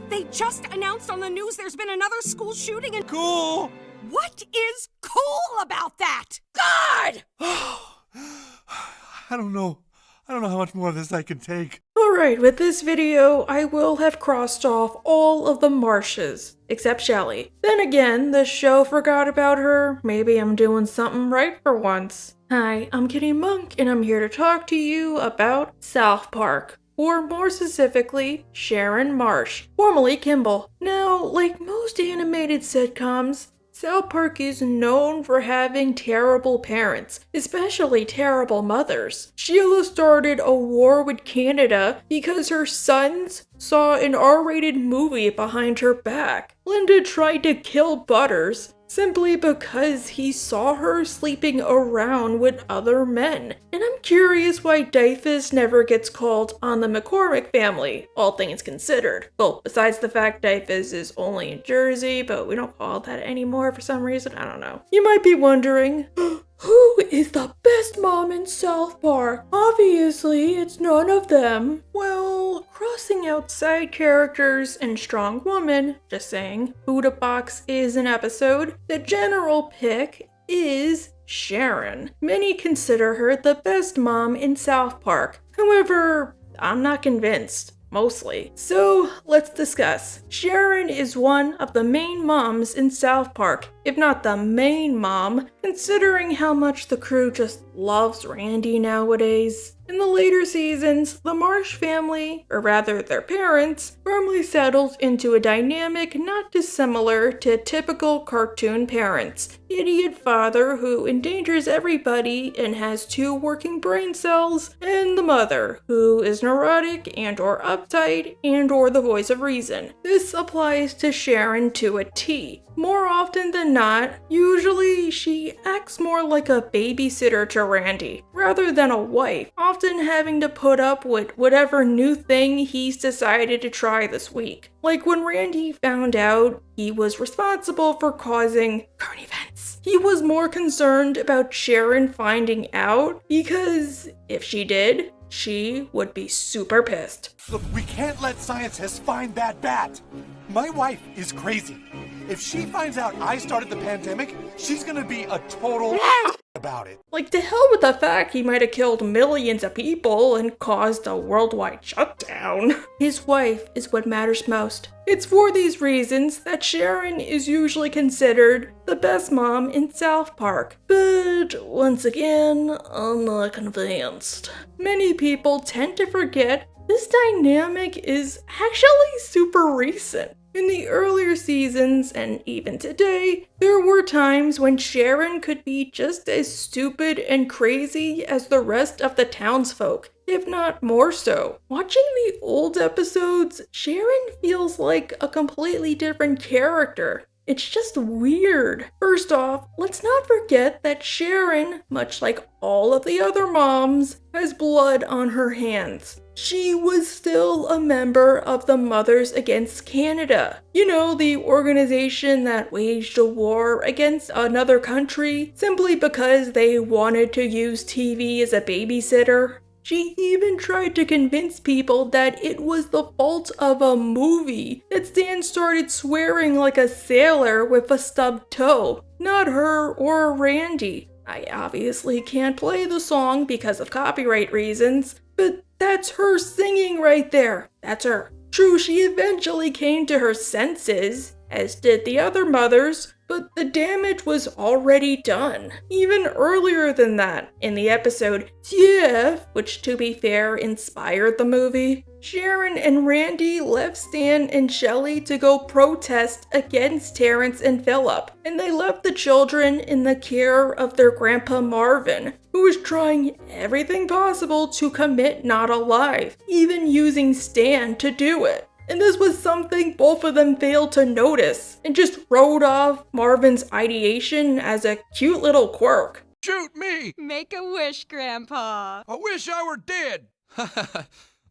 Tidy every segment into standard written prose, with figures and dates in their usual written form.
They just announced on the news there's been another school shooting and— Cool! What is cool about that? God! I don't know how much more of this I can take. Alright, with this video, I will have crossed off all of the Marshes, except Shelly. Then again, the show forgot about her. Maybe I'm doing something right for once. Hi, I'm Kitty Monk, and I'm here to talk to you about South Park. Or more specifically, Sharon Marsh, formerly Kimball. Now, like most animated sitcoms, South Park is known for having terrible parents, especially terrible mothers. Sheila started a war with Canada because her sons saw an R-rated movie behind her back. Linda tried to kill Butters simply because he saw her sleeping around with other men. And I'm curious why Dyfus never gets called on the McCormick family, all things considered. Well, besides the fact Dyfus is only in Jersey, but we don't call it that anymore for some reason, I don't know. You might be wondering, who is the best mom in South Park? Obviously, it's none of them. Well, crossing out side characters and strong woman, just saying, Buddha Box is an episode, the general pick is Sharon. Many consider her the best mom in South Park. However, I'm not convinced. Mostly. So let's discuss. Sharon is one of the main moms in South Park, if not the main mom, considering how much the crew just loves Randy nowadays. In the later seasons, the Marsh family, or rather their parents, firmly settled into a dynamic not dissimilar to typical cartoon parents. The idiot father who endangers everybody and has 2 working brain cells, and the mother who is neurotic and or uptight and or the voice of reason. This applies to Sharon to a T. More often than not, usually she acts more like a babysitter to Randy, rather than a wife, often having to put up with whatever new thing he's decided to try this week. Like when Randy found out he was responsible for causing current events. He was more concerned about Sharon finding out, because if she did, she would be super pissed. Look, we can't let scientists find that bat. My wife is crazy. If she finds out I started the pandemic, she's gonna be a total about it. Like, to hell with the fact he might have killed millions of people and caused a worldwide shutdown. His wife is what matters most. It's for these reasons that Sharon is usually considered the best mom in South Park. But once again, I'm not convinced. Many people tend to forget this dynamic is actually super recent. In the earlier seasons, and even today, there were times when Sharon could be just as stupid and crazy as the rest of the townsfolk, if not more so. Watching the old episodes, Sharon feels like a completely different character. It's just weird. First off, let's not forget that Sharon, much like all of the other moms, has blood on her hands. She was still a member of the Mothers Against Canada. You know, the organization that waged a war against another country simply because they wanted to use TV as a babysitter. She even tried to convince people that it was the fault of a movie that Stan started swearing like a sailor with a stubbed toe, not her or Randy. I obviously can't play the song because of copyright reasons, but that's her singing right there. That's her. True, she eventually came to her senses, as did the other mothers, but the damage was already done. Even earlier than that, in the episode TF, which to be fair inspired the movie, Sharon and Randy left Stan and Shelly to go protest against Terrence and Philip, and they left the children in the care of their grandpa Marvin, who was trying everything possible to commit not alive, even using Stan to do it. And this was something both of them failed to notice, and just wrote off Marvin's ideation as a cute little quirk. Shoot me! Make a wish, Grandpa. I wish I were dead!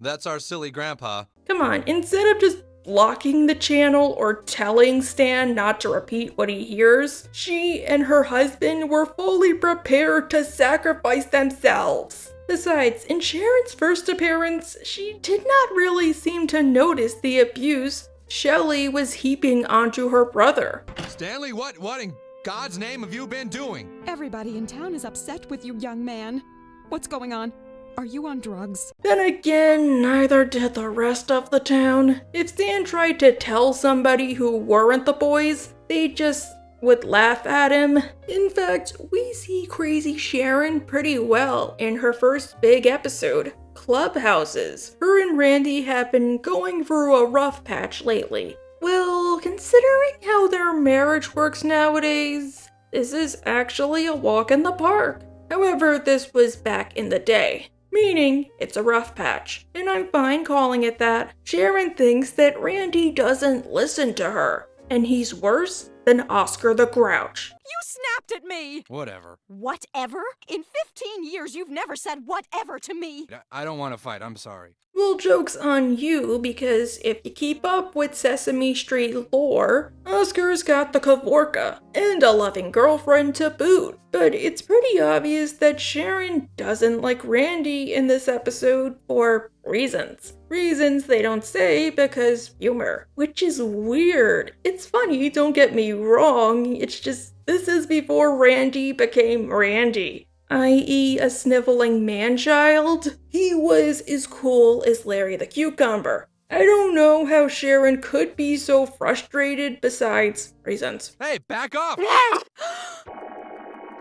That's our silly grandpa. Come on, instead of just blocking the channel or telling Stan not to repeat what he hears, she and her husband were fully prepared to sacrifice themselves. Besides, in Sharon's first appearance, she did not really seem to notice the abuse Shelley was heaping onto her brother. Stanley, what in God's name have you been doing? Everybody in town is upset with you, young man. What's going on? Are you on drugs? Then again, neither did the rest of the town. If Stan tried to tell somebody who weren't the boys, they just would laugh at him. In fact, we see crazy Sharon pretty well in her first big episode, Clubhouses. Her and Randy have been going through a rough patch lately. Well, considering how their marriage works nowadays, this is actually a walk in the park. However, this was back in the day, meaning it's a rough patch, and I'm fine calling it that. Sharon thinks that Randy doesn't listen to her, and he's worse than Oscar the Grouch. You snapped at me! Whatever. Whatever? In 15 years, you've never said whatever to me! I don't want to fight. I'm sorry. Well, joke's on you, because if you keep up with Sesame Street lore, Oscar's got the Kavorka, and a loving girlfriend to boot. But it's pretty obvious that Sharon doesn't like Randy in this episode for reasons. Reasons they don't say because humor, which is weird. It's funny, don't get me wrong, it's just this is before Randy became Randy, i.e. a sniveling man-child. He was as cool as Larry the Cucumber. I don't know how Sharon could be so frustrated besides reasons. Hey, back off!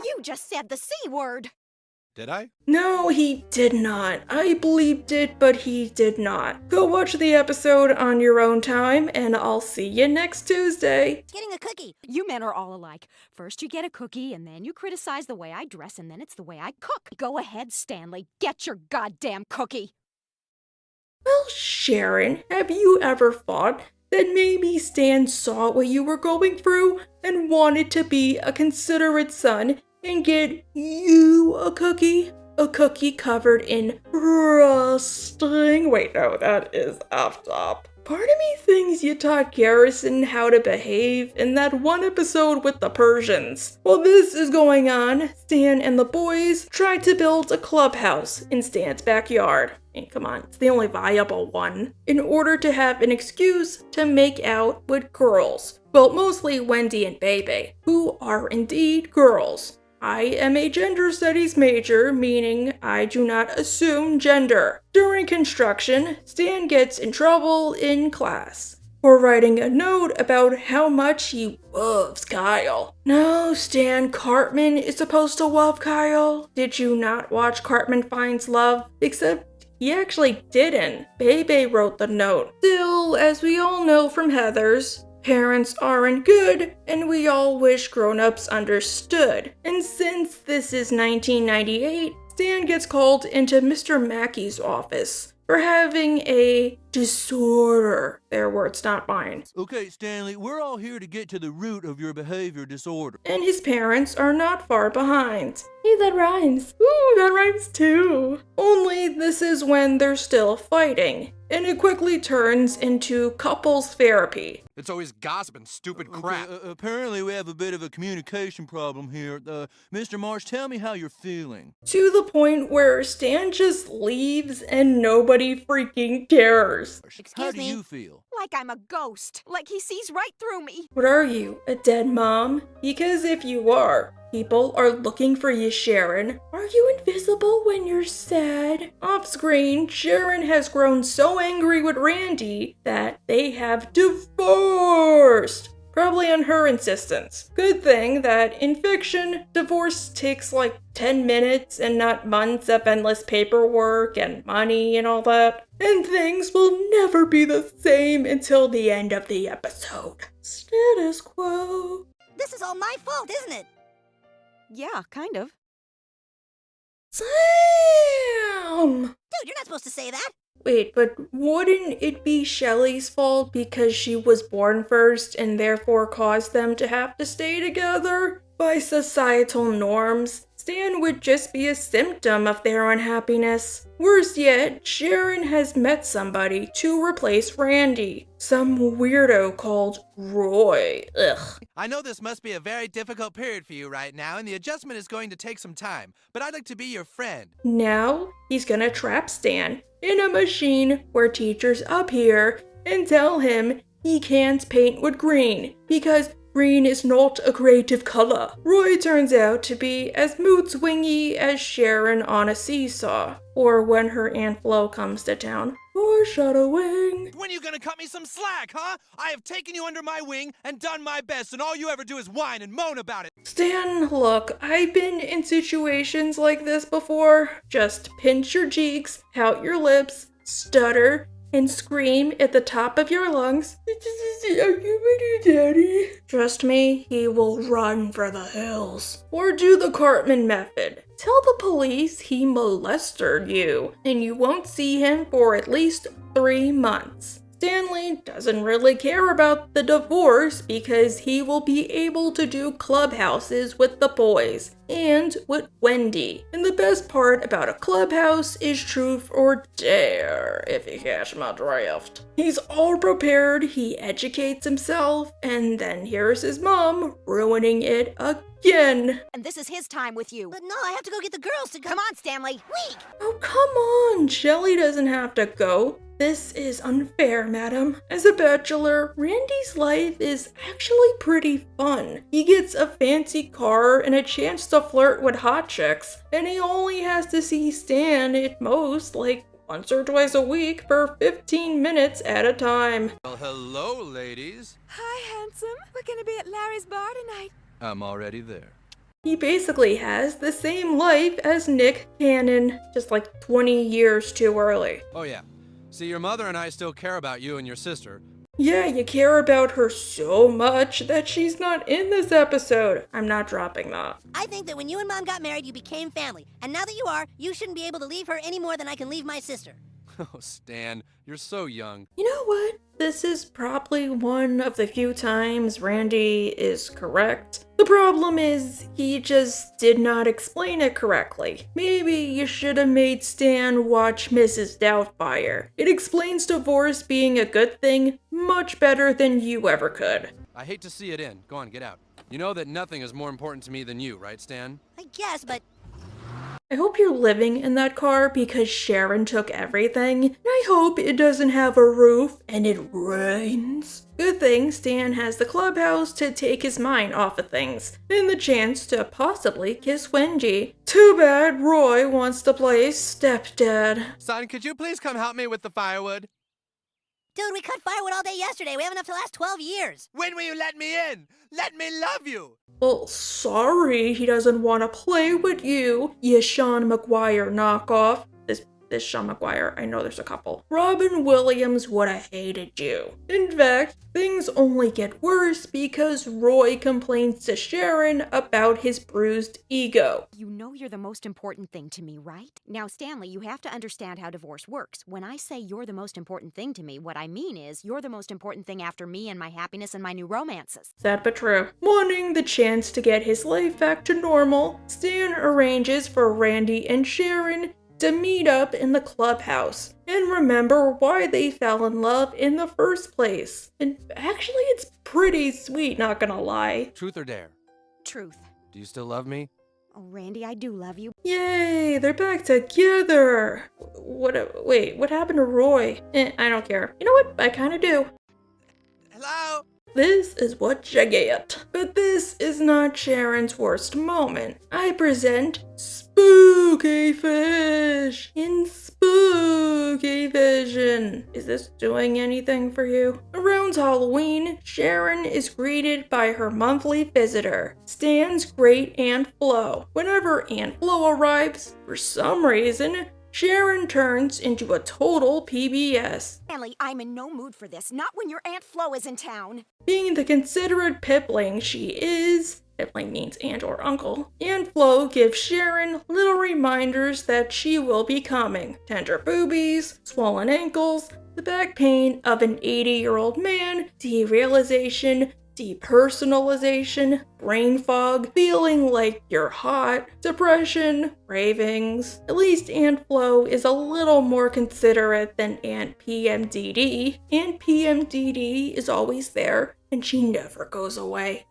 You just said the C word! Did I? No, he did not. I bleeped it, but he did not. Go watch the episode on your own time, and I'll see you next Tuesday. Getting a cookie. You men are all alike. First you get a cookie, and then you criticize the way I dress, and then it's the way I cook. Go ahead, Stanley. Get your goddamn cookie. Well, Sharon, have you ever thought that maybe Stan saw what you were going through and wanted to be a considerate son and get you a cookie? A cookie covered in frosting. Wait, no, that is off top. Part of me thinks you taught Garrison how to behave in that one episode with the Persians. While this is going on, Stan and the boys try to build a clubhouse in Stan's backyard. And come on, it's the only viable one. In order to have an excuse to make out with girls. Well, mostly Wendy and Bebe, who are indeed girls. I am a gender studies major, meaning I do not assume gender. During construction, Stan gets in trouble in class for writing a note about how much he loves Kyle. No, Stan Cartman is supposed to love Kyle. Did you not watch Cartman Finds Love? Except he actually didn't. Bebe wrote the note. Still, as we all know from Heather's, parents aren't good, and we all wish grown-ups understood. And since this is 1998, Stan gets called into Mr. Mackey's office for having a disorder. Their words, not mine. Okay, Stanley, we're all here to get to the root of your behavior disorder. And his parents are not far behind. Hey, that rhymes. Ooh, that rhymes too. Only this is when they're still fighting, and it quickly turns into couples therapy. It's always gossip and stupid crap. Okay, apparently we have a bit of a communication problem here. Mr. Marsh, tell me how you're feeling. To the point where Stan just leaves and nobody freaking cares. How Excuse do me. you feel? Like I'm a ghost. Like he sees right through me. What are you, a dead mom? Because if you are, people are looking for you, Sharon. Are you invisible when you're sad? Off screen, Sharon has grown so angry with Randy that they have divorced. Probably on her insistence. Good thing that in fiction, divorce takes like 10 minutes and not months of endless paperwork and money and all that. And things will never be the same until the end of the episode. Status quo. This is all my fault, isn't it? Yeah, kind of. Sam! Dude, you're not supposed to say that. Wait, but wouldn't it be Shelley's fault because she was born first and therefore caused them to have to stay together? By societal norms, Stan would just be a symptom of their unhappiness. Worse yet, Sharon has met somebody to replace Randy. Some weirdo called Roy. Ugh. I know this must be a very difficult period for you right now, and the adjustment is going to take some time, but I'd like to be your friend. Now, he's gonna trap Stan in a machine where teachers appear and tell him he can't paint with green because green is not a creative color. Roy turns out to be as mood-swingy as Sharon on a seesaw, or when her Aunt Flo comes to town. Foreshadowing. When are you gonna cut me some slack, huh? I have taken you under my wing and done my best, and all you ever do is whine and moan about it. Stan, look, I've been in situations like this before. Just pinch your cheeks, pout your lips, stutter, and scream at the top of your lungs. Are you ready, Daddy? Trust me, he will run for the hills. Or do the Cartman method. Tell the police he molested you, and you won't see him for at least 3 months. Stanley doesn't really care about the divorce because he will be able to do clubhouses with the boys and with Wendy. And the best part about a clubhouse is truth or dare, if you catch my drift. He's all prepared, he educates himself, and then here's his mom ruining it again. And this is his time with you. But no, I have to go get the girls to go. Come on, Stanley. Week! Oh, come on, Shelly doesn't have to go. This is unfair, madam. As a bachelor, Randy's life is actually pretty fun. He gets a fancy car and a chance to flirt with hot chicks, and he only has to see Stan at most like once or twice a week for 15 minutes at a time. Well, hello, ladies. Hi, handsome. We're gonna be at Larry's bar tonight. I'm already there. He basically has the same life as Nick Cannon, just like 20 years too early. Oh, yeah. See, your mother and I still care about you and your sister. Yeah, you care about her so much that she's not in this episode. I'm not dropping that. I think that when you and Mom got married, you became family. And now that you are, you shouldn't be able to leave her any more than I can leave my sister. Oh, Stan, you're so young. You know what? This is probably one of the few times Randy is correct. The problem is, he just did not explain it correctly. Maybe you should have made Stan watch Mrs. Doubtfire. It explains divorce being a good thing much better than you ever could. I hate to see it end. Go on, get out. You know that nothing is more important to me than you, right, Stan? I guess, but I hope you're living in that car because Sharon took everything. And I hope it doesn't have a roof and it rains. Good thing Stan has the clubhouse to take his mind off of things and the chance to possibly kiss Wendy. Too bad Roy wants to play stepdad. Son, could you please come help me with the firewood? dude, we cut firewood all day yesterday. We have enough to last 12 years. When will you let me in? Let me love you. Well, sorry, he doesn't want to play with you, you Sean McGuire knockoff. This Sean McGuire, I know there's a couple. Robin Williams would have hated you. In fact, things only get worse because Roy complains to Sharon about his bruised ego. You know you're the most important thing to me, right? Now, Stanley, you have to understand how divorce works. When I say you're the most important thing to me, what I mean is you're the most important thing after me and my happiness and my new romances. Sad but true. Wanting the chance to get his life back to normal, Stan arranges for Randy and Sharon to meet up in the clubhouse and remember why they fell in love in the first place. And actually, it's pretty sweet, not gonna lie. Truth or dare? Truth. Do you still love me? Oh, Randy, I do love you. Yay, they're back together. Wait, what happened to Roy? I don't care. You know what? I kinda do. Hello? This is what you get. But this is not Sharon's worst moment. I present Spooky Fish in Spooky Vision. Is this doing anything for you? Around Halloween, Sharon is greeted by her monthly visitor, Stan's great Aunt Flo. Whenever Aunt Flo arrives, for some reason, Sharon turns into a total PBS. Stanley, I'm in no mood for this. Not when your Aunt Flo is in town. Being the considerate pipling she is, pipling means aunt or uncle, Aunt Flo gives Sharon little reminders that she will be coming. Tender boobies, swollen ankles, the back pain of an 80-year-old man, derealization, depersonalization, brain fog, feeling like you're hot, depression, cravings. At least Aunt Flo is a little more considerate than Aunt PMDD. Aunt PMDD is always there, and she never goes away.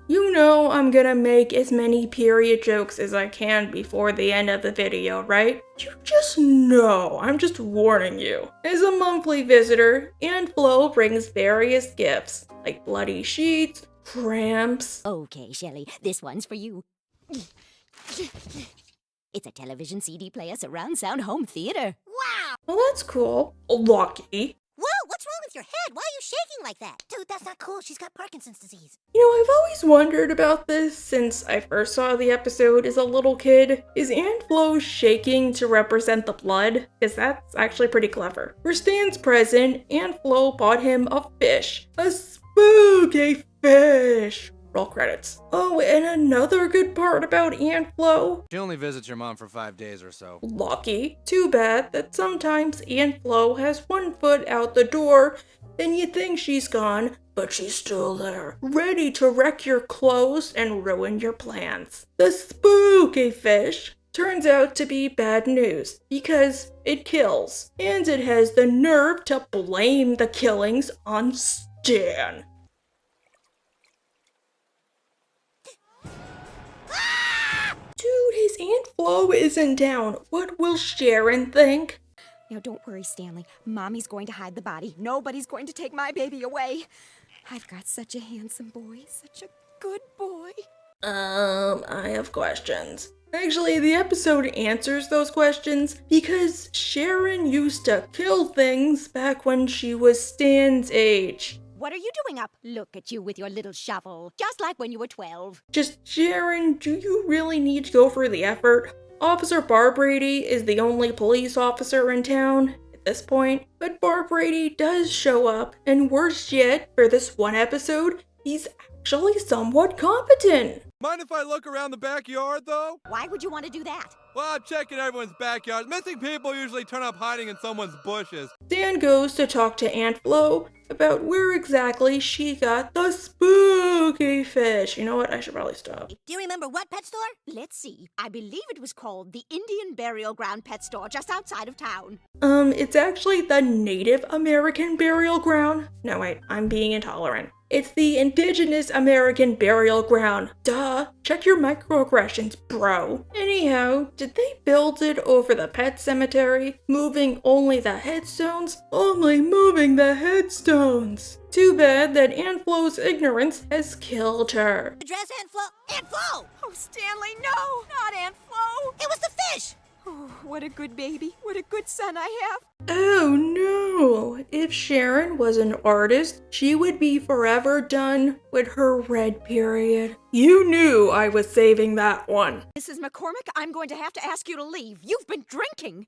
You know I'm gonna make as many period jokes as I can before the end of the video, right? You just know, I'm just warning you. As a monthly visitor, Aunt Flo brings various gifts, like bloody sheets, cramps. Okay, Shelley, this one's for you. It's a television CD player surround sound home theater. Wow! Well, that's cool. Lucky. Whoa, what's wrong with your head? Why are you shaking like that? Dude, that's not cool. She's got Parkinson's disease. You know, I've always wondered about this since I first saw the episode as a little kid. Is Aunt Flo shaking to represent the blood? Because that's actually pretty clever. For Stan's present, Aunt Flo bought him a fish. A spooky fish. Roll credits. Oh, and another good part about Aunt Flo. She only visits your mom for 5 days or so. Lucky. Too bad that sometimes Aunt Flo has one foot out the door and you think she's gone, but she's still there, ready to wreck your clothes and ruin your plans. The spooky fish turns out to be bad news because it kills, and it has the nerve to blame the killings on Stan. Dude, his Aunt Flo isn't down. What will Sharon think? Now don't worry, Stanley. Mommy's going to hide the body. Nobody's going to take my baby away. I've got such a handsome boy, such a good boy. I have questions. Actually, the episode answers those questions because Sharon used to kill things back when she was Stan's age. What are you doing up? Look at you with your little shovel, just like when you were 12. Just, Sharon, do you really need to go through the effort? Officer Barbrady is the only police officer in town at this point, but Barbrady does show up, and worse yet, for this one episode, he's actually somewhat competent. Mind if I look around the backyard, though? Why would you want to do that? Well, I'm checking everyone's backyard. Missing people usually turn up hiding in someone's bushes. Stan goes to talk to Aunt Flo about where exactly she got the spooky fish. You know what? I should probably stop. Do you remember what pet store? Let's see. I believe it was called the Indian Burial Ground Pet Store just outside of town. It's actually the Native American Burial Ground. No, wait, I'm being intolerant. It's the Indigenous American Burial Ground. Duh. Check your microaggressions, bro. Anyhow, did they build it over the pet cemetery, moving only the headstones? Only moving the headstones. Too bad that Aunt Flo's ignorance has killed her. Address Aunt Flo. Aunt Flo! Oh, Stanley, no! Not Aunt Flo! It was the fish! Oh, what a good baby. What a good son I have. Oh no! If Sharon was an artist, she would be forever done with her red period. You knew I was saving that one. Mrs. McCormick, I'm going to have to ask you to leave. You've been drinking.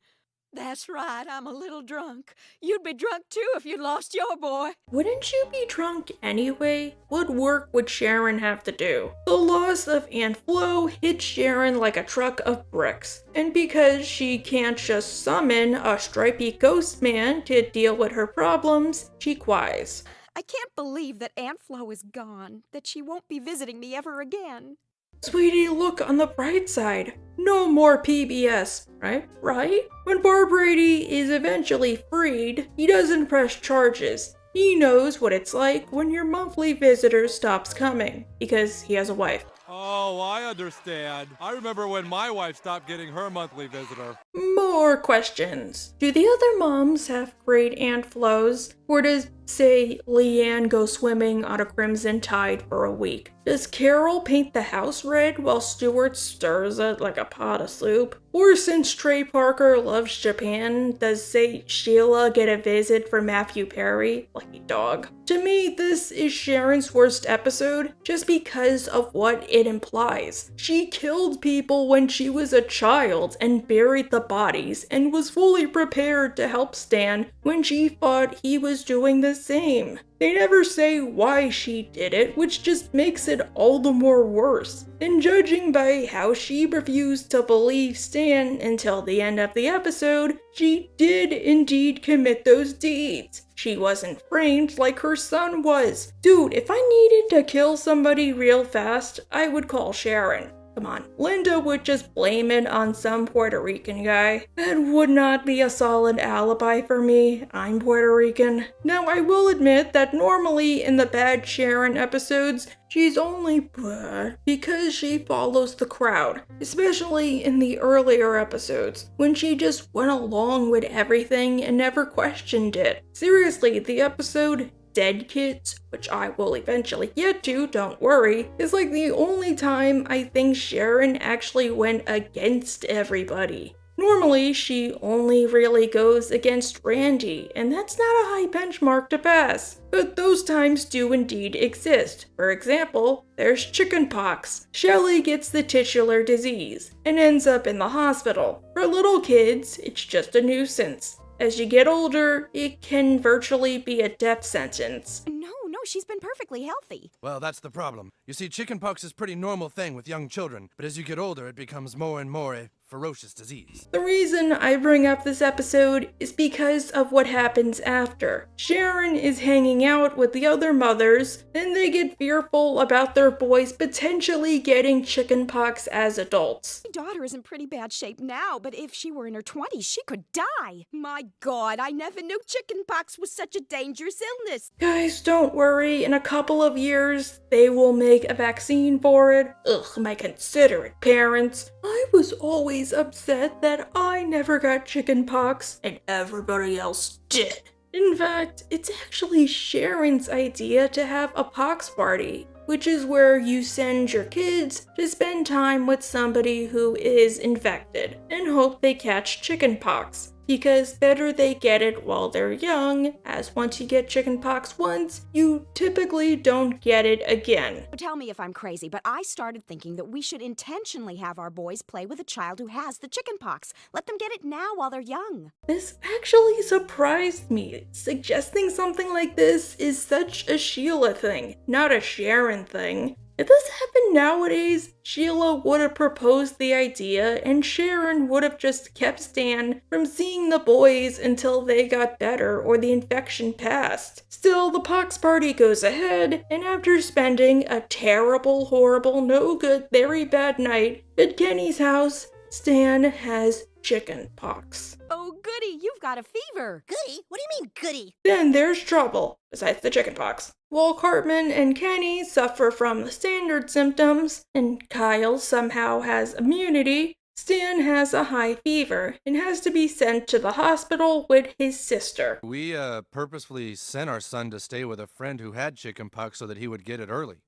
That's right, I'm a little drunk. You'd be drunk too if you lost your boy. Wouldn't you be drunk anyway? What work would Sharon have to do? The loss of Aunt Flo hit Sharon like a truck of bricks. And because she can't just summon a stripy ghost man to deal with her problems, she quies. I can't believe that Aunt Flo is gone, that she won't be visiting me ever again. Sweetie, look on the bright side. No more PBS, right? Right? When Barbrady is eventually freed, he doesn't press charges. He knows what it's like when your monthly visitor stops coming, because he has a wife. Oh, I understand. I remember when my wife stopped getting her monthly visitor. More questions. Do the other moms have great Aunt Flo's? Or does, say, Leanne go swimming on a crimson tide for a week? Does Carol paint the house red while Stuart stirs it like a pot of soup? Or since Trey Parker loves Japan, does, say, Sheila get a visit from Matthew Perry? Lucky dog. To me, this is Sharon's worst episode just because of what it implies. She killed people when she was a child and buried the bodies and was fully prepared to help Stan when she thought he was doing the same. They never say why she did it, which just makes it all the more worse. And judging by how she refused to believe Stan until the end of the episode, she did indeed commit those deeds. She wasn't framed like her son was. Dude, if I needed to kill somebody real fast, I would call Sharon. Come on, Linda would just blame it on some Puerto Rican guy. That would not be a solid alibi for me. I'm Puerto Rican. Now, I will admit that normally in the Bad Sharon episodes, she's only bad because she follows the crowd, especially in the earlier episodes, when she just went along with everything and never questioned it. Seriously, the episode Dead Kids, which I will eventually get to, don't worry, is like the only time I think Sharon actually went against everybody. Normally, she only really goes against Randy, and that's not a high benchmark to pass. But those times do indeed exist. For example, there's chickenpox. Shelley gets the titular disease and ends up in the hospital. For little kids, it's just a nuisance. As you get older, it can virtually be a death sentence. No, she's been perfectly healthy. Well, that's the problem. You see, chickenpox is a pretty normal thing with young children, but as you get older, it becomes more and more a ferocious disease. The reason I bring up this episode is because of what happens after. Sharon is hanging out with the other mothers, and they get fearful about their boys potentially getting chickenpox as adults. My daughter is in pretty bad shape now, but if she were in her 20s, she could die. My God, I never knew chickenpox was such a dangerous illness. Guys, don't worry, in a couple of years, they will make a vaccine for it. Ugh, my considerate parents. I was always upset that I never got chickenpox and everybody else did. In fact, it's actually Sharon's idea to have a pox party, which is where you send your kids to spend time with somebody who is infected and hope they catch chickenpox. Because better they get it while they're young, as once you get chickenpox once, you typically don't get it again. Tell me if I'm crazy, but I started thinking that we should intentionally have our boys play with a child who has the chickenpox. Let them get it now while they're young. This actually surprised me. Suggesting something like this is such a Sheila thing, not a Sharon thing. If this happened nowadays, Sheila would have proposed the idea and Sharon would have just kept Stan from seeing the boys until they got better or the infection passed. Still, the pox party goes ahead, and after spending a terrible, horrible, no good, very bad night at Kenny's house, Stan has chickenpox. Oh, goody, you've got a fever. Goody? What do you mean, goody? Then there's trouble, besides the chickenpox. While Cartman and Kenny suffer from the standard symptoms, and Kyle somehow has immunity, Stan has a high fever and has to be sent to the hospital with his sister. We, purposefully sent our son to stay with a friend who had chickenpox so that he would get it early.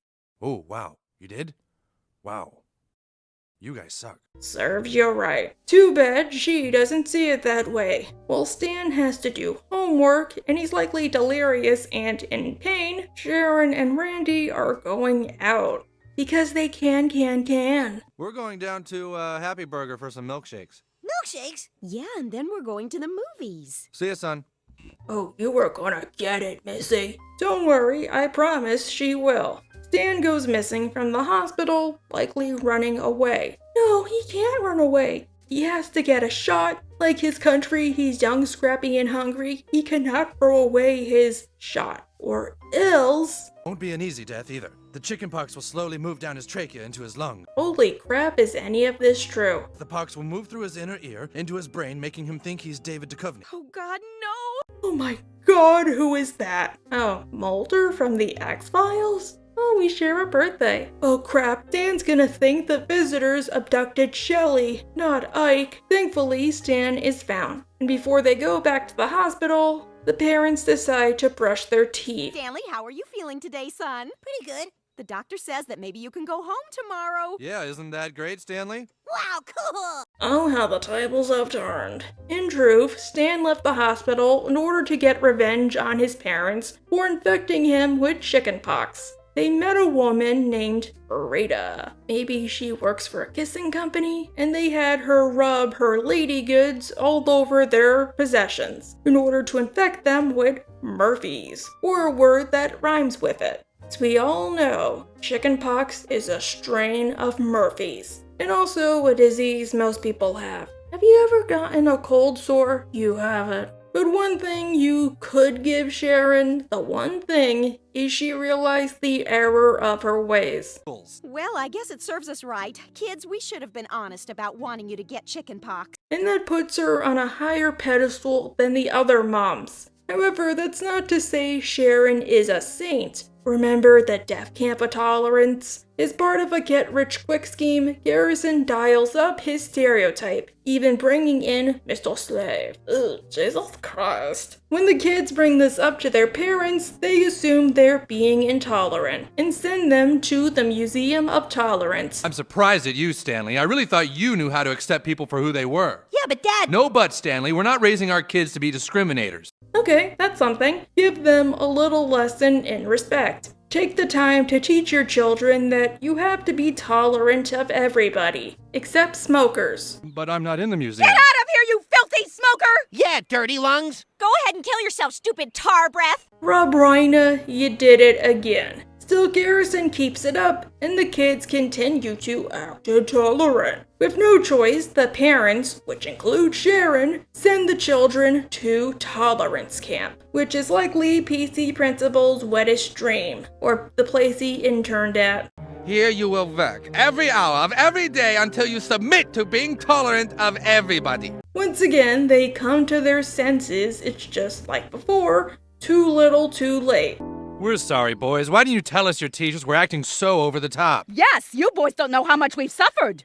Oh, wow. You did? Wow. You guys suck. Serves you right. Too bad she doesn't see it that way. While Stan has to do homework and he's likely delirious and in pain, Sharon and Randy are going out. Because they can. We're going down to Happy Burger for some milkshakes. Milkshakes? Yeah, and then we're going to the movies. See ya, son. Oh, you were gonna get it, Missy. Don't worry, I promise she will. Stan goes missing from the hospital, likely running away. No, he can't run away. He has to get a shot. Like his country, he's young, scrappy, and hungry. He cannot throw away his shot, or else... Won't be an easy death either. The chickenpox will slowly move down his trachea into his lung. Holy crap, is any of this true? The pox will move through his inner ear into his brain, making him think he's David Duchovny. Oh, God, no! Oh my god, who is that? Oh, Mulder from the X-Files? Oh, we share a birthday. Oh crap, Stan's gonna think the visitors abducted Shelley, not Ike. Thankfully, Stan is found. And before they go back to the hospital, the parents decide to brush their teeth. Stanley, how are you feeling today, son? Pretty good. The doctor says that maybe you can go home tomorrow. Yeah, isn't that great, Stanley? Wow, cool! Oh, how the tables have turned. In truth, Stan left the hospital in order to get revenge on his parents for infecting him with chickenpox. They met a woman named Rita. Maybe she works for a kissing company, and they had her rub her lady goods all over their possessions in order to infect them with Murphy's, or a word that rhymes with it. As we all know, chickenpox is a strain of Murphy's, and also a disease most people have. Have you ever gotten a cold sore? You haven't. But one thing you could give Sharon, the one thing, is she realized the error of her ways. Well, I guess it serves us right. Kids, we should have been honest about wanting you to get chickenpox. And that puts her on a higher pedestal than the other moms. However, that's not to say Sharon is a saint. Remember that Death Camp of Tolerance? As part of a get-rich-quick scheme, Garrison dials up his stereotype, even bringing in Mr. Slave. Ugh, Jesus Christ. When the kids bring this up to their parents, they assume they're being intolerant, and send them to the Museum of Tolerance. I'm surprised at you, Stanley. I really thought you knew how to accept people for who they were. Yeah, but Dad... No but, Stanley. We're not raising our kids to be discriminators. Okay, that's something. Give them a little lesson in respect. Take the time to teach your children that you have to be tolerant of everybody, except smokers. But I'm not in the museum. Get out of here, you filthy smoker! Yeah, dirty lungs. Go ahead and kill yourself, stupid tar breath! Rob Reina, you did it again. Still, Garrison keeps it up, and the kids continue to act intolerant. With no choice, the parents, which include Sharon, send the children to tolerance camp, which is likely PC Principal's wettest dream, or the place he interned at. Here you will work every hour of every day until you submit to being tolerant of everybody. Once again, they come to their senses. It's just like before, too little too late. We're sorry, boys. Why didn't you tell us your teachers were acting so over the top? Yes, you boys don't know how much we've suffered.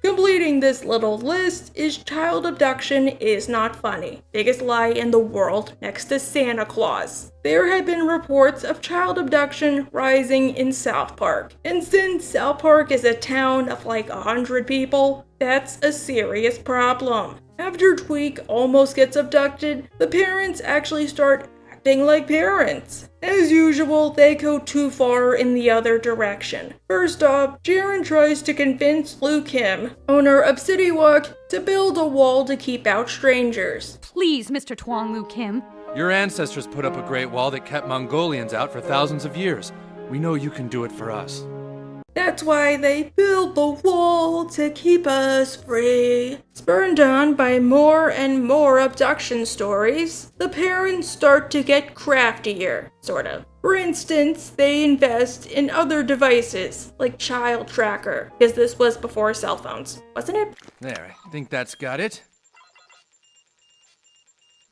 Completing this little list is child abduction is not funny. Biggest lie in the world next to Santa Claus. There have been reports of child abduction rising in South Park. And since South Park is a town of like 100 people, that's a serious problem. After Tweek almost gets abducted, the parents actually start acting like parents. As usual, they go too far in the other direction. First off, Sharon tries to convince Lou Kim, owner of City Walk, to build a wall to keep out strangers. Please, Mr. Tuong Lou Kim. Your ancestors put up a great wall that kept Mongolians out for thousands of years. We know you can do it for us. That's why they build the wall to keep us free. Spurned on by more and more abduction stories, the parents start to get craftier, sort of. For instance, they invest in other devices, like Child Tracker, because this was before cell phones, wasn't it? There, I think that's got it.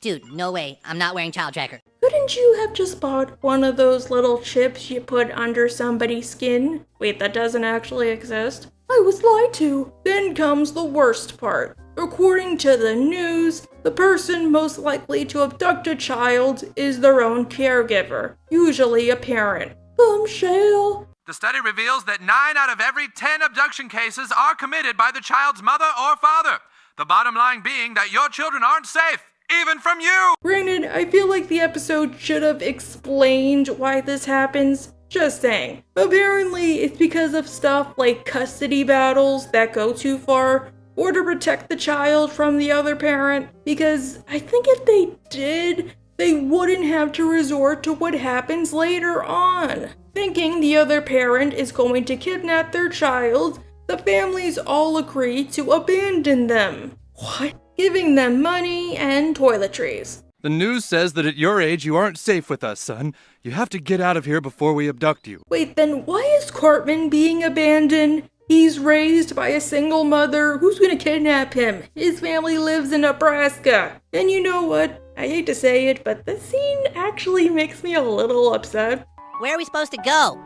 Dude, no way. I'm not wearing Child Tracker. Couldn't you have just bought one of those little chips you put under somebody's skin? Wait, that doesn't actually exist? I was lied to. Then comes the worst part. According to the news, the person most likely to abduct a child is their own caregiver, usually a parent. Bombshell. The study reveals that 9 out of every 10 abduction cases are committed by the child's mother or father. The bottom line being that your children aren't safe. Even from you! Granted, I feel like the episode should have explained why this happens. Just saying. Apparently, it's because of stuff like custody battles that go too far, or to protect the child from the other parent. Because I think if they did, they wouldn't have to resort to what happens later on. Thinking the other parent is going to kidnap their child, the families all agree to abandon them. What? Giving them money and toiletries. The news says that at your age you aren't safe with us, son. You have to get out of here before we abduct you. Wait, then why is Cartman being abandoned? He's raised by a single mother. Who's gonna kidnap him? His family lives in Nebraska. And you know what? I hate to say it, but this scene actually makes me a little upset. Where are we supposed to go?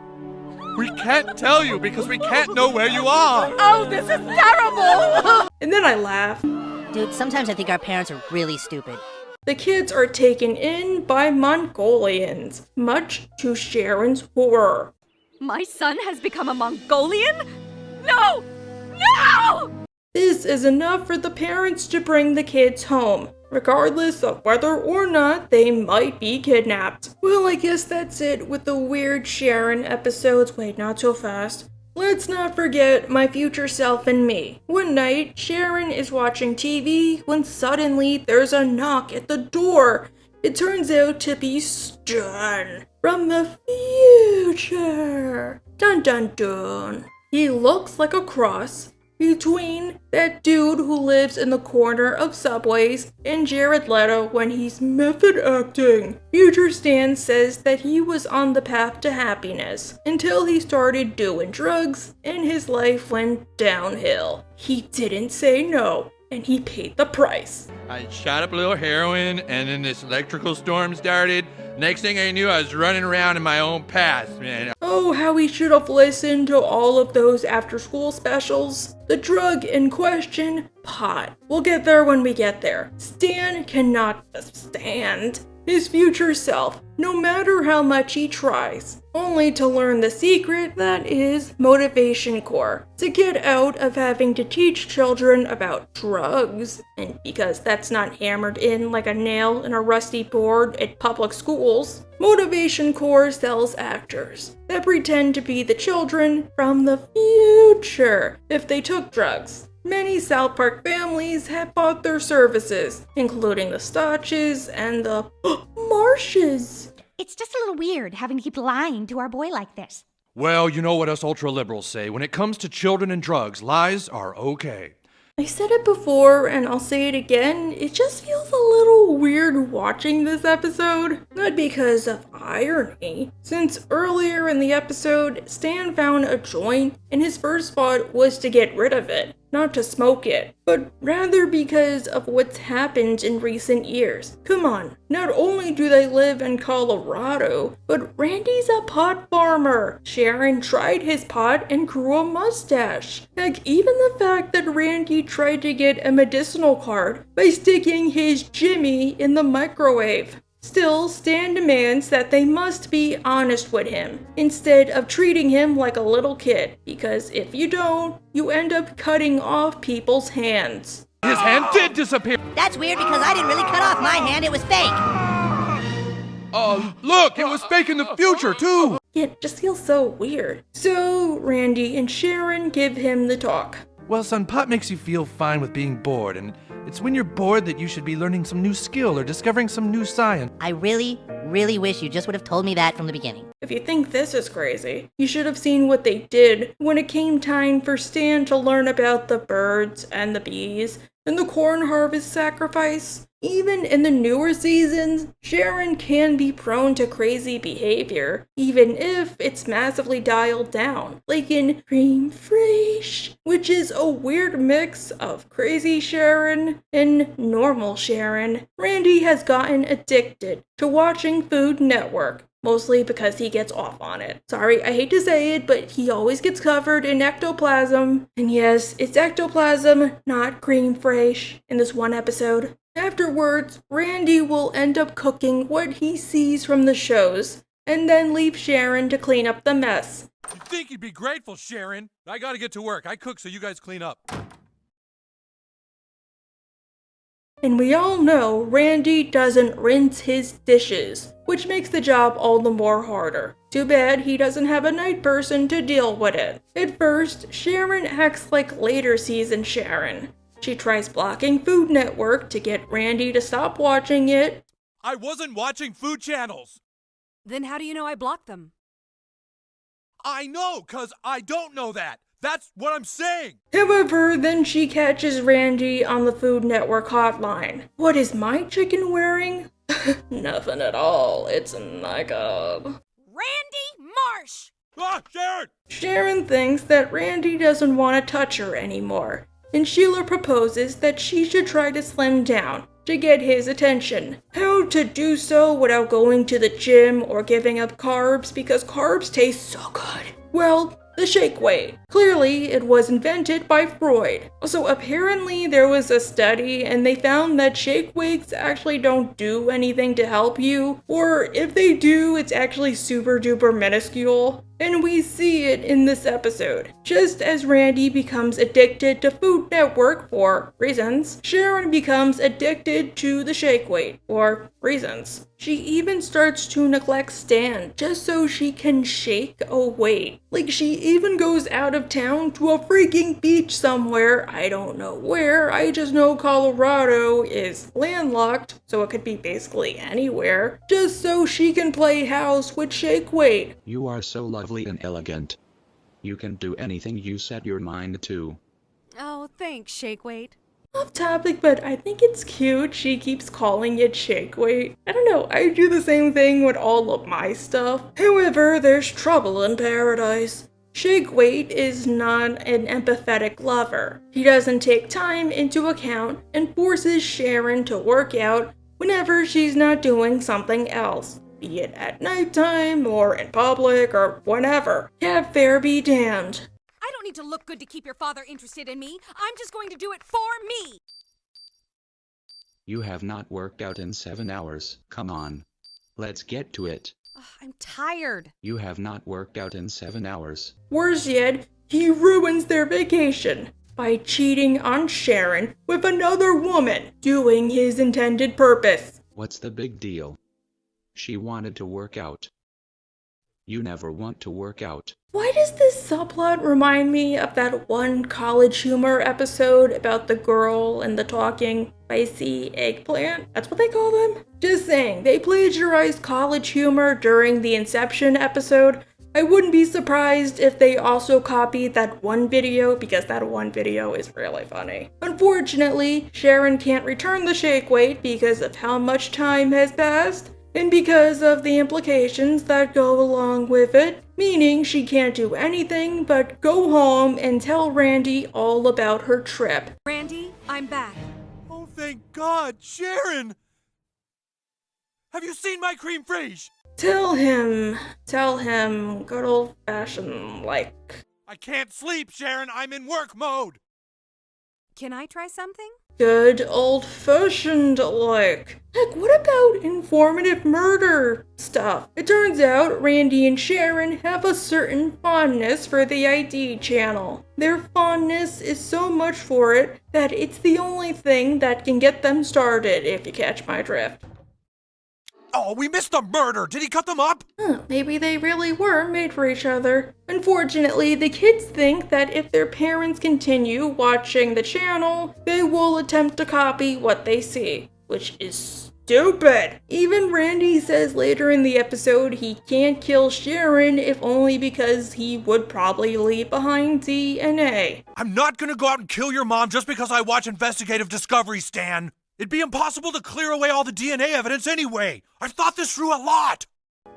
We can't tell you because we can't know where you are. Oh, this is terrible! And then I laugh. Dude, sometimes I think our parents are really stupid. The kids are taken in by Mongolians, much to Sharon's horror. My son has become a Mongolian? No! No! This is enough for the parents to bring the kids home, regardless of whether or not they might be kidnapped. Well, I guess that's it with the weird Sharon episodes. Wait, not so fast. Let's not forget my future self and me. One night, Sharon is watching TV when suddenly there's a knock at the door. It turns out to be Stern from the future. Dun dun dun. He looks like a cross between that dude who lives in the corner of Subways and Jared Leto when he's method acting. Future Stan says that he was on the path to happiness until he started doing drugs and his life went downhill. He didn't say no, and he paid the price. I shot up a little heroin, and then this electrical storm started. Next thing I knew, I was running around in my own past, man. Oh, how he should have listened to all of those after-school specials. The drug in question, pot. We'll get there when we get there. Stan cannot stand his future self, no matter how much he tries, only to learn the secret that is motivation core, to get out of having to teach children about drugs. And because that's not hammered in like a nail in a rusty board at public schools, motivation core sells actors that pretend to be the children from the future if they took drugs. Many South Park families have bought their services, including the Stotches and the Marshes. It's just a little weird having to keep lying to our boy like this. Well, you know what us ultra-liberals say. When it comes to children and drugs, lies are okay. I said it before and I'll say it again, it just feels a little weird watching this episode. Not because of irony, since earlier in the episode, Stan found a joint and his first thought was to get rid of it, not to smoke it, but rather because of what's happened in recent years. Come on, not only do they live in Colorado, but Randy's a pot farmer. Sharon tried his pot and grew a mustache. Heck, even the fact that Randy tried to get a medicinal card by sticking his Jimmy in the microwave. Still, Stan demands that they must be honest with him, instead of treating him like a little kid, because if you don't, you end up cutting off people's hands. His hand did disappear. That's weird because I didn't really cut off my hand, it was fake. Oh, Look, it was fake in the future, too! Yeah, it just feels so weird. So, Randy and Sharon give him the talk. Well, son, pot makes you feel fine with being bored, and it's when you're bored that you should be learning some new skill or discovering some new science. I really wish you just would have told me that from the beginning. If you think this is crazy, you should have seen what they did when it came time for Stan to learn about the birds and the bees and the corn harvest sacrifice. Even in the newer seasons, Sharon can be prone to crazy behavior, even if it's massively dialed down, like in Cream Fraiche, which is a weird mix of crazy Sharon and normal Sharon. Randy has gotten addicted to watching Food Network, mostly because he gets off on it. Sorry, I hate to say it, but he always gets covered in ectoplasm. And yes, it's ectoplasm, not Cream Fraiche, in this one episode. Afterwards, Randy will end up cooking what he sees from the shows, and then leave Sharon to clean up the mess. You'd think you'd be grateful, Sharon. I gotta get to work. I cook so you guys clean up. And we all know Randy doesn't rinse his dishes, which makes the job all the more harder. Too bad he doesn't have a night person to deal with it. At first, Sharon acts like later season Sharon. She tries blocking Food Network to get Randy to stop watching it. I wasn't watching food channels. Then how do you know I blocked them? I know, 'cause I don't know that. That's what I'm saying. However, then she catches Randy on the Food Network hotline. What is my chicken wearing? Nothing at all. It's a nightclub. Randy Marsh! Ah, Sharon! Sharon thinks that Randy doesn't want to touch her anymore, and Sheila proposes that she should try to slim down to get his attention. How to do so without going to the gym or giving up carbs because carbs taste so good? Well, the shake weight. Clearly, it was invented by Freud. So apparently there was a study and they found that shake weights actually don't do anything to help you, or if they do, it's actually super duper minuscule. And we see it in this episode. Just as Randy becomes addicted to Food Network for reasons, Sharon becomes addicted to the shake weight for reasons. She even starts to neglect Stan just so she can shake a weight. Like she even goes out of town to a freaking beach somewhere. I don't know where, I just know Colorado is landlocked, so it could be basically anywhere, just so she can play house with shake weight. You are so lovely and elegant. You can do anything you set your mind to. Oh, thanks, Shake Weight. Off topic, but I think it's cute she keeps calling it shake weight. I don't know, I do the same thing with all of my stuff. However, there's trouble in paradise. Shake Weight is not an empathetic lover. He doesn't take time into account and forces Sharon to work out whenever she's not doing something else, be it at nighttime or in public or whenever. Cab fare be damned. I don't need to look good to keep your father interested in me. I'm just going to do it for me. You have not worked out in 7 hours. Come on. Let's get to it. I'm tired. You have not worked out in 7 hours. Worse yet, he ruins their vacation by cheating on Sharon with another woman, doing his intended purpose. What's the big deal? She wanted to work out. You never want to work out. Why does this subplot remind me of that one College Humor episode about the girl and the talking spicy eggplant? That's what they call them? Just saying, they plagiarized College Humor during the Inception episode. I wouldn't be surprised if they also copied that one video, because that one video is really funny. Unfortunately, Sharon can't return the shake weight because of how much time has passed, and because of the implications that go along with it, meaning she can't do anything but go home and tell Randy all about her trip. Randy, I'm back. Oh, thank God, Sharon! Have you seen my cream fraiche? Tell him, good old-fashioned like. I can't sleep, Sharon. I'm in work mode. Can I try something? Good old-fashioned like. Heck, what about informative murder stuff? It turns out Randy and Sharon have a certain fondness for the ID channel. Their fondness is so much for it that it's the only thing that can get them started, if you catch my drift. Oh, we missed the murder! Did he cut them up? Maybe they really were made for each other. Unfortunately, the kids think that if their parents continue watching the channel, they will attempt to copy what they see, which is stupid. Even Randy says later in the episode he can't kill Sharon if only because he would probably leave behind DNA. I'm not gonna go out and kill your mom just because I watch Investigative Discovery, Stan. It'd be impossible to clear away all the DNA evidence anyway. I've thought this through a lot.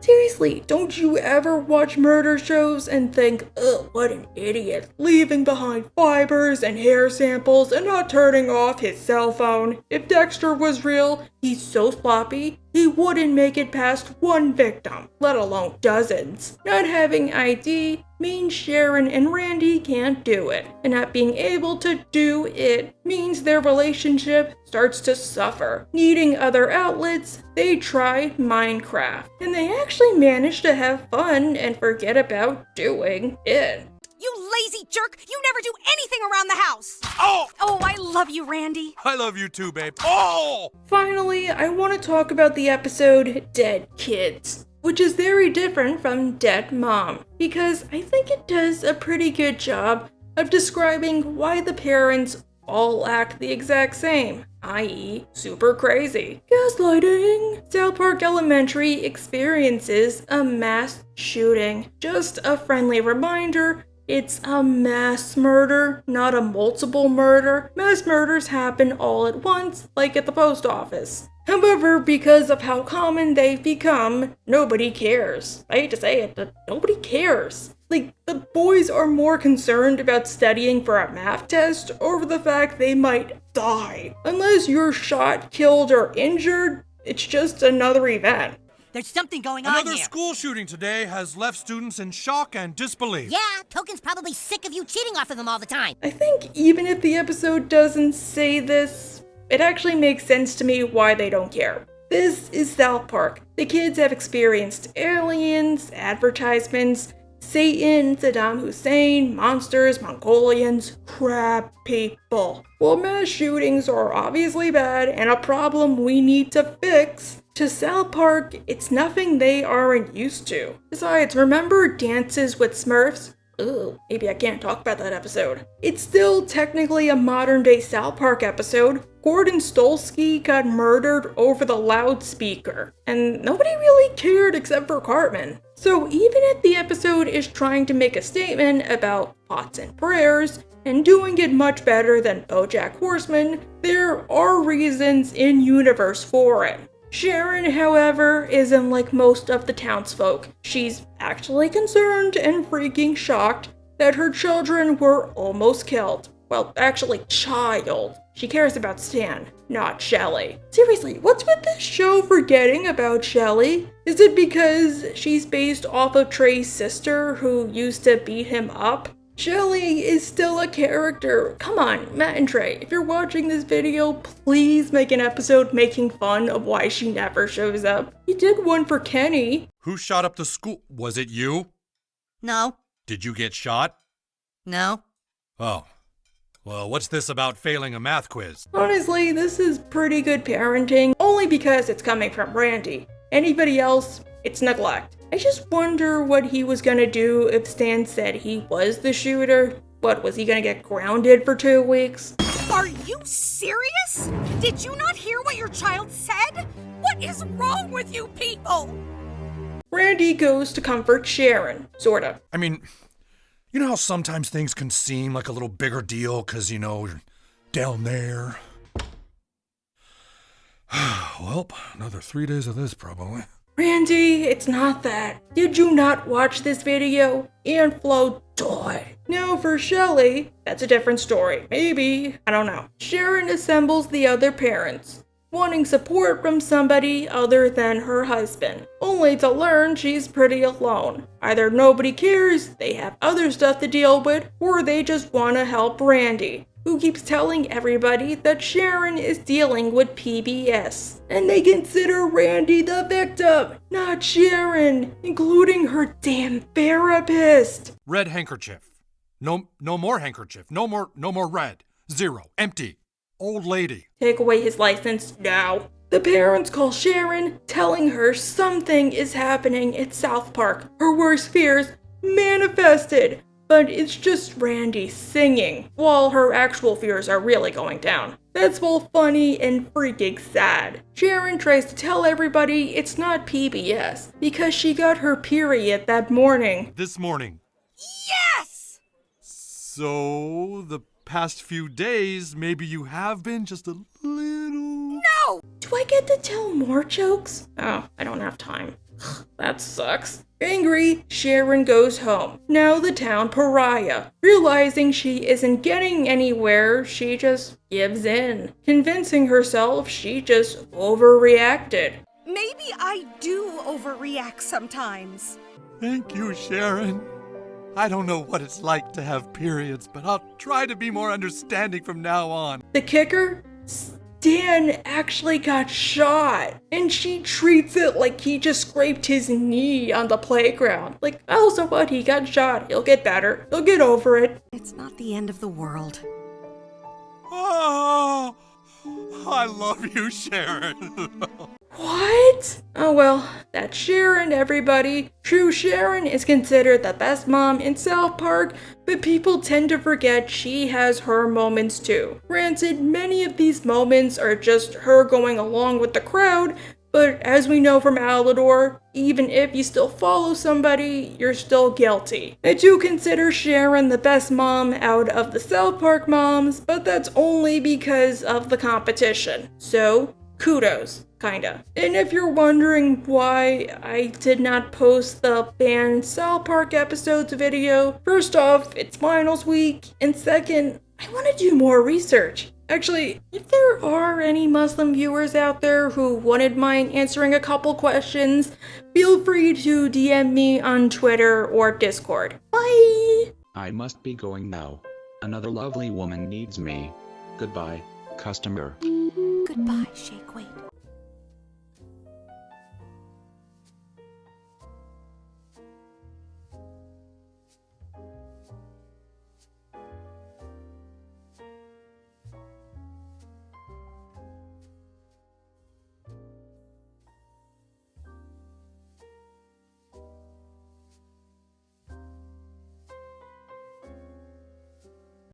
Seriously, don't you ever watch murder shows and think, ugh, what an idiot, leaving behind fibers and hair samples and not turning off his cell phone? If Dexter was real, he's so sloppy, he wouldn't make it past one victim, let alone dozens. Not having ID means Sharon and Randy can't do it, and not being able to do it means their relationship starts to suffer. Needing other outlets, they try Minecraft, and they actually manage to have fun and forget about doing it. You lazy jerk! You never do anything around the house! Oh! Oh, I love you, Randy. I love you too, babe. Oh! Finally, I want to talk about the episode Dead Kids, which is very different from Dead Mom, because I think it does a pretty good job of describing why the parents all act the exact same, i.e. super crazy. Gaslighting! South Park Elementary experiences a mass shooting. Just a friendly reminder, it's a mass murder, not a multiple murder. Mass murders happen all at once, like at the post office. However, because of how common they've become, nobody cares. I hate to say it, but nobody cares. Like, the boys are more concerned about studying for a math test over the fact they might die. Unless you're shot, killed, or injured, it's just another event. There's something going on Another here. school shooting today has left students in shock and disbelief. Yeah, Token's probably sick of you cheating off of them all the time. I think even if the episode doesn't say this, it actually makes sense to me why they don't care. This is South Park. The kids have experienced aliens, advertisements, Satan, Saddam Hussein, monsters, Mongolians, crab people. While mass shootings are obviously bad and a problem we need to fix, to South Park, it's nothing they aren't used to. Besides, remember Dances with Smurfs? Ugh, maybe I can't talk about that episode. It's still technically a modern-day South Park episode. Gordon Stolsky got murdered over the loudspeaker, and nobody really cared except for Cartman. So even if the episode is trying to make a statement about thoughts and prayers, and doing it much better than BoJack Horseman, there are reasons in universe for it. Sharon, however, isn't like most of the townsfolk. She's actually concerned and freaking shocked that her children were almost killed. Well, actually, child. She cares about Stan, not Shelly. Seriously, what's with this show forgetting about Shelly? Is it because she's based off of Trey's sister who used to beat him up? Shelly is still a character. Come on, Matt and Trey, if you're watching this video, please make an episode making fun of why she never shows up. You did one for Kenny. Who shot up the school? Was it you? No. Did you get shot? No. Oh. Well, what's this about failing a math quiz? Honestly, this is pretty good parenting, only because it's coming from Randy. Anybody else, it's neglect. I just wonder what he was gonna do if Stan said he was the shooter. What, was he gonna get grounded for 2 weeks? Are you serious? Did you not hear what your child said? What is wrong with you people? Randy goes to comfort Sharon, sorta. I mean, you know how sometimes things can seem like a little bigger deal because, you know, you're down there? Well, another 3 days of this probably. Randy, it's not that. Did you not watch this video? And Flo died. Now for Shelly, that's a different story. Maybe, I don't know. Sharon assembles the other parents, wanting support from somebody other than her husband, only to learn she's pretty alone. Either nobody cares, they have other stuff to deal with, or they just want to help Randy, who keeps telling everybody that Sharon is dealing with PBS. And they consider Randy the victim, not Sharon, including her damn therapist. Red handkerchief. No more handkerchief. No more red. 0. Empty. Old lady. Take away his license now. The parents call Sharon, telling her something is happening at South Park. Her worst fears manifested. But it's just Randy singing, while her actual fears are really going down. That's both funny and freaking sad. Sharon tries to tell everybody it's not PBS, because she got her period that morning. This morning. Yes! So, the past few days, maybe you have been just a little... No! Do I get to tell more jokes? Oh, I don't have time. That sucks. Angry, Sharon goes home, now the town pariah. Realizing she isn't getting anywhere, she just gives in, convincing herself she just overreacted. Maybe I do overreact sometimes. Thank you, Sharon. I don't know what it's like to have periods, but I'll try to be more understanding from now on. The kicker? Dan actually got shot, and she treats it like he just scraped his knee on the playground. Like, oh, so what? He got shot. He'll get better. He'll get over it. It's not the end of the world. Oh, I love you, Sharon. What? Oh well, that's Sharon, everybody. True, Sharon is considered the best mom in South Park, but people tend to forget she has her moments too. Granted, many of these moments are just her going along with the crowd, but as we know from Alador, even if you still follow somebody, you're still guilty. I do consider Sharon the best mom out of the South Park moms, but that's only because of the competition. So, kudos. Kinda. And if you're wondering why I did not post the banned South Park episodes video, first off, it's finals week, and second, I want to do more research. Actually, if there are any Muslim viewers out there who wouldn't mind answering a couple questions, feel free to DM me on Twitter or Discord. Bye! I must be going now. Another lovely woman needs me. Goodbye, customer. Goodbye, Shakeway.